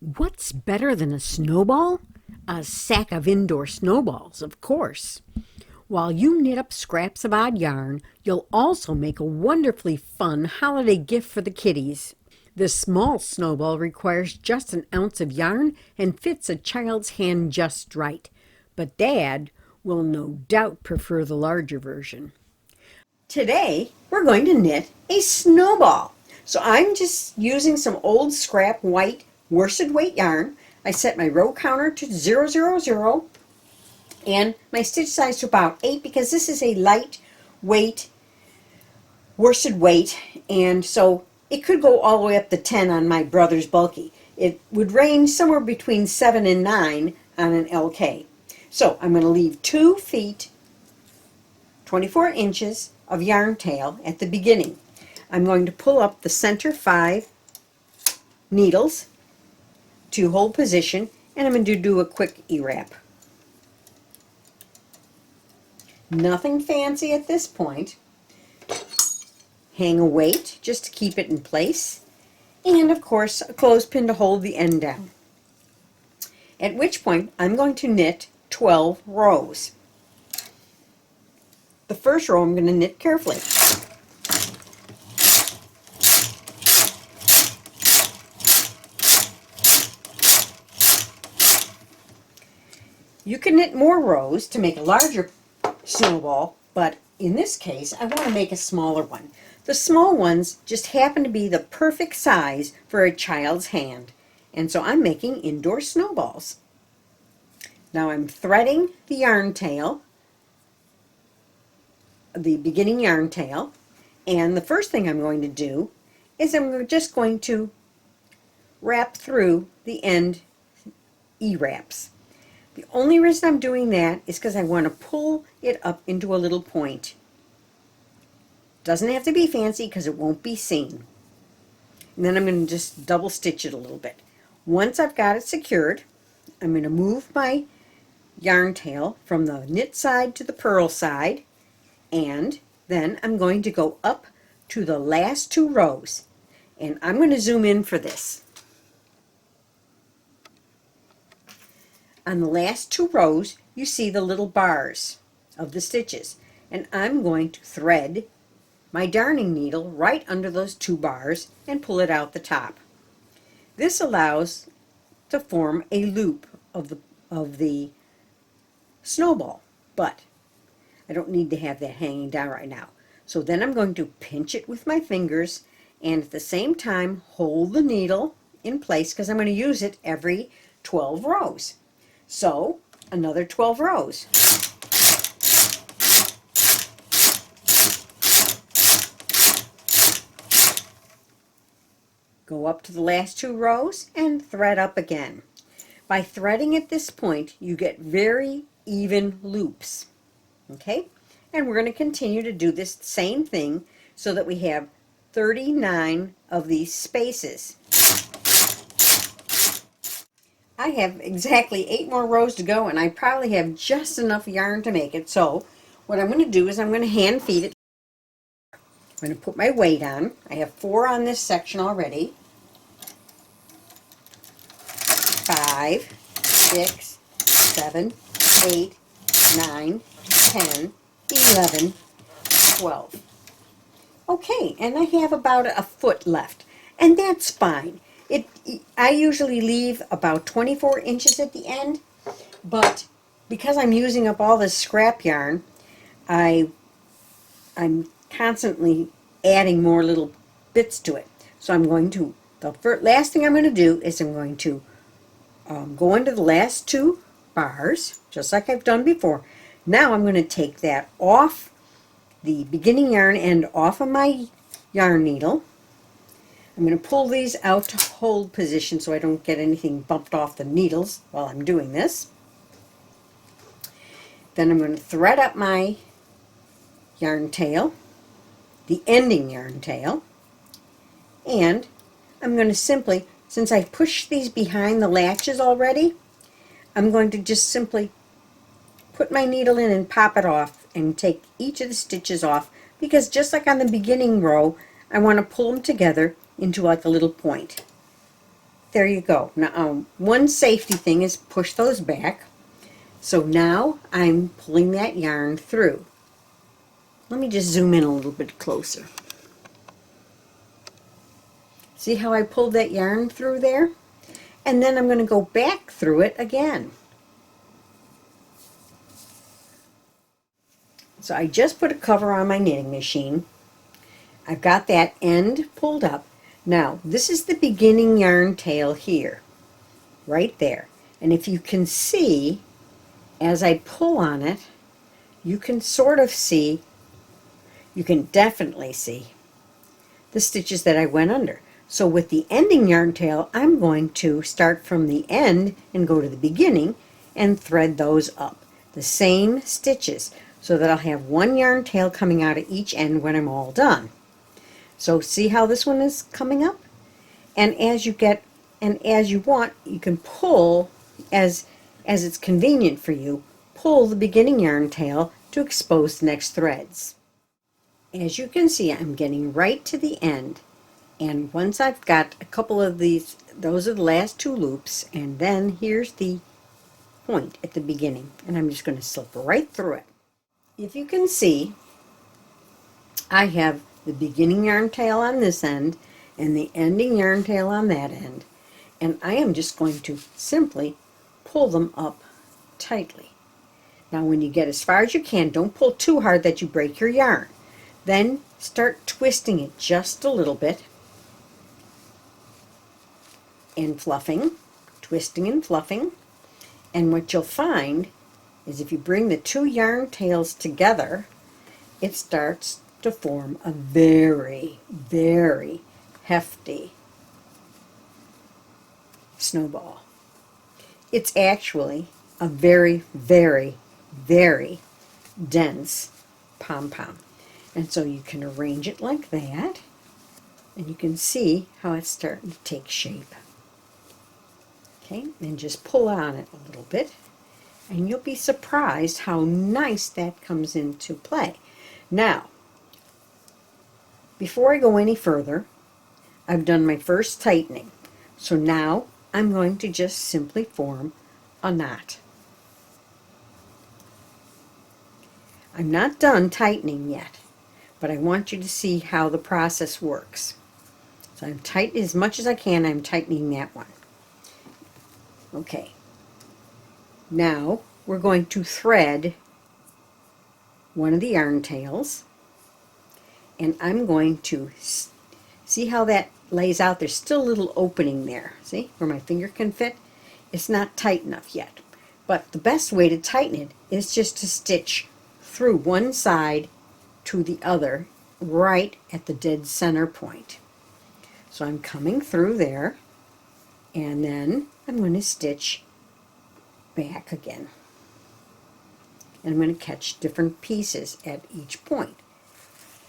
What's better than a snowball? A sack of indoor snowballs, of course. While you knit up scraps of odd yarn, you'll also make a wonderfully fun holiday gift for the kiddies. This small snowball requires just an ounce of yarn and fits a child's hand just right. But Dad will no doubt prefer the larger version. Today, we're going to knit a snowball. So I'm just using some old scrap white worsted weight yarn. I set my row counter to 000 and my stitch size to about 8 because this is a light weight worsted weight, and so it could go all the way up to 10 on my brother's bulky. It would range somewhere between 7 and 9 on an LK. So I'm going to leave 2 feet 24 inches of yarn tail at the beginning. I'm going to pull up the center 5 needles to hold position, and I'm going to do a quick E-wrap. Nothing fancy at this point. Hang a weight just to keep it in place, and of course a clothespin to hold the end down. At which point I'm going to knit 12 rows. The first row I'm going to knit carefully. You can knit more rows to make a larger snowball, but in this case I want to make a smaller one. The small ones just happen to be the perfect size for a child's hand, and so I'm making indoor snowballs. Now I'm threading the yarn tail, the beginning yarn tail, and the first thing I'm going to do is I'm just going to wrap through the end E-wraps. The only reason I'm doing that is because I want to pull it up into a little point. Doesn't have to be fancy because it won't be seen. And then I'm going to just double stitch it a little bit. Once I've got it secured, I'm going to move my yarn tail from the knit side to the purl side, and then I'm going to go up to the last 2 rows. And I'm going to zoom in for this. On the last 2 rows, you see the little bars of the stitches, and I'm going to thread my darning needle right under those 2 bars and pull it out the top. This allows to form a loop of the snowball, but I don't need to have that hanging down right now. So then I'm going to pinch it with my fingers and at the same time hold the needle in place because I'm going to use it every 12 rows. So, another 12 rows. Go up to the last 2 rows and thread up again. By threading at this point, you get very even loops. Okay? And we're going to continue to do this same thing so that we have 39 of these spaces. I have exactly 8 more rows to go, and I probably have just enough yarn to make it. So what I'm going to do is I'm going to hand feed it. I'm going to put my weight on. I have 4 on this section already. 5, 6, 7, 8, 9, 10, 11, 12. Okay, and I have about a foot left, and that's fine. I usually leave about 24 inches at the end, but because I'm using up all this scrap yarn, I'm constantly adding more little bits to it. So I'm going to, last thing I'm going to do is I'm going to go into the last 2 bars, just like I've done before. Now I'm going to take that off the beginning yarn end off of my yarn needle. I'm going to pull these out to hold position so I don't get anything bumped off the needles while I'm doing this. Then I'm going to thread up my yarn tail, the ending yarn tail, and I'm going to simply, since I pushed these behind the latches already, I'm going to just simply put my needle in and pop it off and take each of the stitches off, because just like on the beginning row, I want to pull them together into like a little point. there you go. Now, one safety thing is push those back. So now I'm pulling that yarn through. Let me just zoom in a little bit closer. See how I pulled that yarn through there? And then I'm going to go back through it again. So I just put a cover on my knitting machine. I've got that end pulled up. Now, this is the beginning yarn tail here, right there. And if you can see, as I pull on it, you can sort of see, you can definitely see the stitches that I went under. So with the ending yarn tail, I'm going to start from the end and go to the beginning and thread those up. The same stitches, so that I'll have one yarn tail coming out of each end when I'm all done. So see how this one is coming up? And as you get, and as you want, you can pull, as it's convenient for you, pull the beginning yarn tail to expose the next threads. As you can see, I'm getting right to the end. And once I've got a couple of these, those are the last two loops, and then here's the point at the beginning. And I'm just going to slip right through it. If you can see, I have the beginning yarn tail on this end and the ending yarn tail on that end, and I am just going to simply pull them up tightly. Now when you get as far as you can, don't pull too hard that you break your yarn. Then start twisting it just a little bit and fluffing, twisting and fluffing, and what you'll find is if you bring the two yarn tails together, it starts to form a very, very hefty snowball. It's actually a very, very, very dense pom-pom. And so you can arrange it like that, and you can see how it's starting to take shape. Okay, and just pull on it a little bit, and you'll be surprised how nice that comes into play. Now, before I go any further, I've done my first tightening. So now I'm going to just simply form a knot. I'm not done tightening yet, but I want you to see how the process works. So I'm tightening as much as I can. I'm tightening that one. Okay. Now we're going to thread one of the yarn tails, and I'm going to see how that lays out. There's still a little opening there, see, where my finger can fit. It's not tight enough yet, but the best way to tighten it is just to stitch through one side to the other right at the dead center point. So I'm coming through there, and then I'm going to stitch back again. And I'm going to catch different pieces at each point.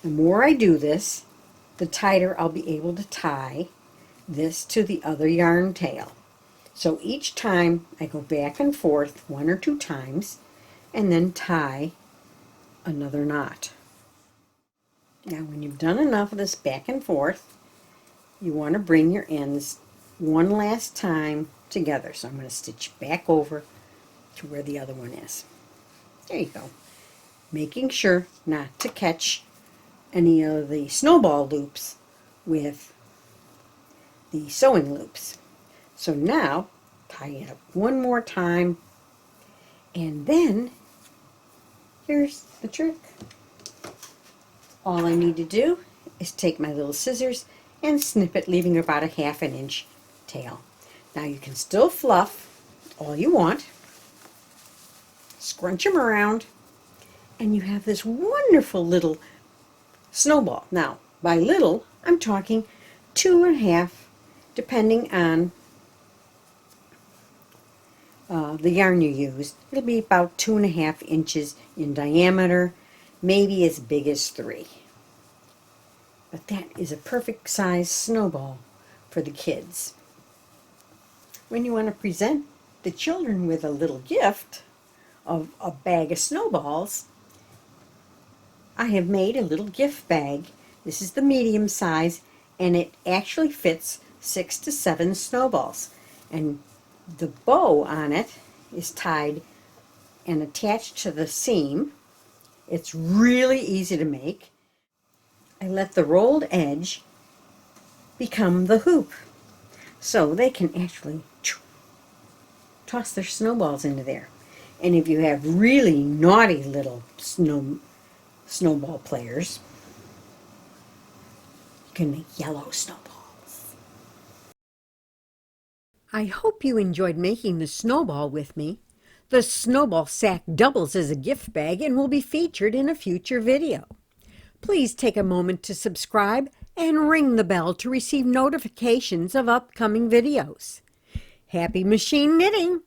The more I do this, the tighter I'll be able to tie this to the other yarn tail. So each time I go back and forth one or two times and then tie another knot. Now when you've done enough of this back and forth, you want to bring your ends one last time together. So I'm going to stitch back over to where the other one is. There you go. Making sure not to catch any of the snowball loops with the sewing loops. So now tie it up one more time, and then here's the trick. All I need to do is take my little scissors and snip it, leaving about a ½ inch tail. Now you can still fluff all you want, scrunch them around, and you have this wonderful little snowball. Now, by little, I'm talking 2½, depending on the yarn you use. It'll be about 2½ inches in diameter, maybe as big as 3. But that is a perfect size snowball for the kids. When you want to present the children with a little gift of a bag of snowballs, I have made a little gift bag. This is the medium size, and it actually fits 6 to 7 snowballs. And the bow on it is tied and attached to the seam. It's really easy to make. I let the rolled edge become the hoop, so they can actually toss their snowballs into there. And if you have really naughty little snowball players, you can make yellow snowballs. I hope you enjoyed making the snowball with me. The snowball sack doubles as a gift bag and will be featured in a future video. Please take a moment to subscribe and ring the bell to receive notifications of upcoming videos. Happy machine knitting!